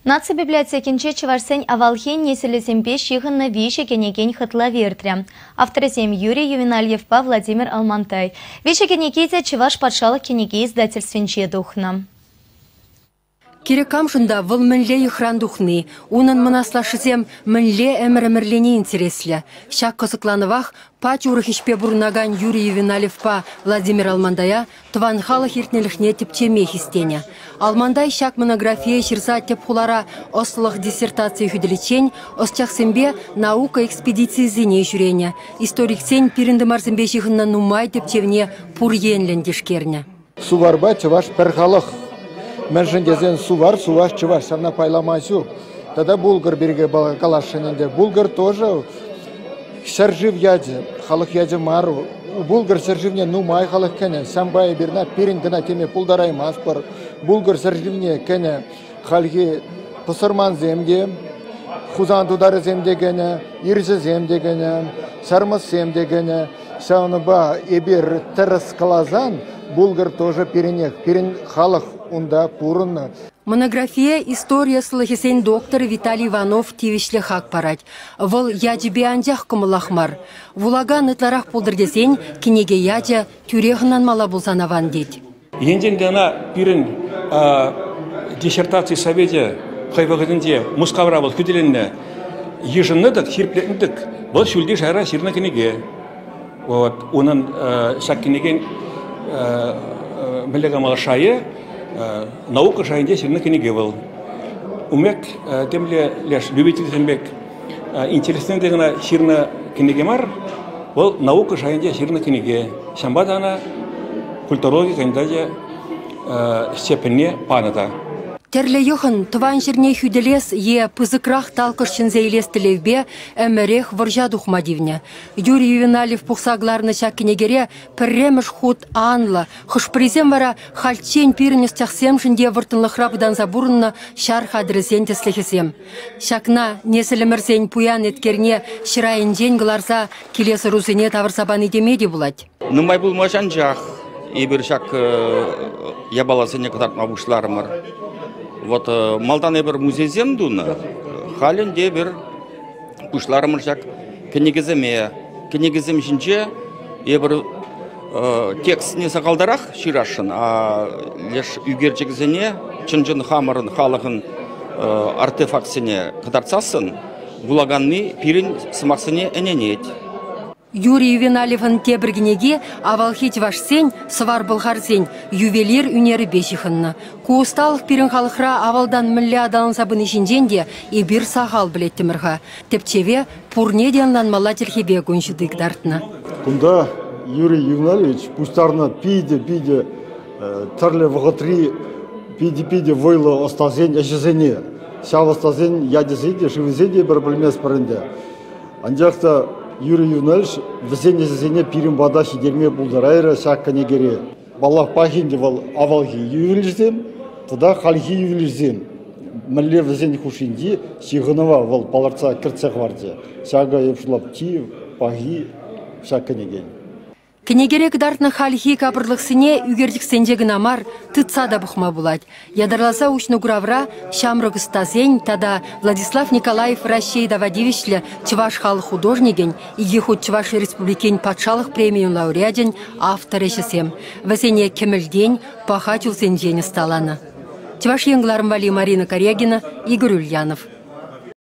Нация библиотекинче чеварсен авалхен неселесемпе шихынна више кенекен хытла вертря. Авторесем Юрий Ювенальевпа Владимир Алмантай. Више кенекезе чеваш патшалық кенеке издательственче духна. Керекам жында выл мінле ихран духны, унын мұнаслашызем мінле әмір-әмірлене интереслі. Шак қызықланывақ, пач урыхишпе бұрнаган Юрий Ювенальевпа Владимир Алмандая тыван халық ертнеліхне тіпчеме хистене. Алмандай шак монография шырса тепхулара ослық диссертация хүділічен, осчақсембе наука экспедиции зене жүрене. Историксен пирінді марзымбе жиғынна нумай тепчевне пұр енлендешкерне. Суварба чываш пір халық. Мәншін кезен сувар, суваш чываш, сарна пайламайсу. Тогда булгар береге калашыненде. Булгар тоже сержив яде, халық яде мару. Булгар серживне нумай халық кәне. Самбай берна пирин гына теме пулдараймас бар. Булгар серживне кәне халги пысырман земге, хузан дудары земде гәне, ирзі земде гәне, сармыс земде гәне. Сауны ба ебер тырыс калазан, булгар тоже пиринех. Пирин халық унда пурынна. Монография «История слыхесен» доктор Виталий Иванов тивишле хак парать. Вол ядебе анжах кымылахмар. Вулага нытларах пулдырдесен кенеге ядя тюрехынан мала булсанаван дед. Енден дана пирин диссертации совете хайвагадынде мускавра был хүделенне ежынныдық, хирплетіндік. Бұл шүлде жайра сирна кенеге. Онын шак кенеген білігі мала шайы наука жайында сирна кенеге был. Умек темле леш любитель зембек интересный дегена сирна кенеге мар, был наука жайында сирна кенеге. Шамбадана культурология кандидатя степенне паната. Терле йохан тван жерне хүделес е пызыкрах талкышчын зейлес тілевбе әмірех варжа духмадивне. Юрий Ювенальев пухсагларны шаккенегере пірреміш худ анла. Хышпризем вара хальчен пирнес тяхсем жінде выртынлықрабыдан забурынна шарх адресен теслехесем. Шакна неселімірсен пуян еткерне шырайын жен гыларса келесі рузыне тавырсабан едемеде булать. Нумай бұл мажан жақ, ебір шак ябаласыне катартма бушларымыр. Вот малдан ебір музейзем дуны, халінде бір пушларымыр жак кенегіземе. Кенегізем жінже ебір текстіне сақалдарақ ширашын, а леш үгерчегізіне чынжын хамырын халығын артефаксіне катартсасын, булаганны пирин сымақсыне әненет. Юрий Ювенальевын тебіргінеге авалхет вашсен, свар бұлғарсен, ювелир үнері бешіхынны. Куысталық пирін халықра авалдан мүлі адалын сабын ішінденде ебір сағал білеттімірға. Тепчеве пурнеденлан малателхебе гөншідік дартына. Кунда Юрий Ювенальевич пустарна пиде тірлі вғытри пиде войлы остазен әшізене. Шав остазен ядезеде, шывызеде бір білмес бірінде. Анжақта Юрий Ювенальевич візене пирин бада шидерме бұлдарайры шаққане кере. Балақ пахинде вал авалхи ювелирзем, туда халхи ювелирзем. Мүлле візене хушинде шиғынова вал баларца кіртсеқ варде. Шаға епшылап ти, пахи шаққане кен. Кенегерек дартны халхи кабырлықсыне үгердіксендегі намар тытса да бұқма бұлад. Ядарласа ұшны гуравра шамрық ұстазен, тада Владислав Николаев Ращей Давадивишлі чываш халық художниген, иге худ чываш республикен патшалық премиум лауреаден автор ешесем. Вәсене кемілден пахачыл сенжені сталаны. Чываш еңгларым вали Марина Корягина, Игорь Ульянов.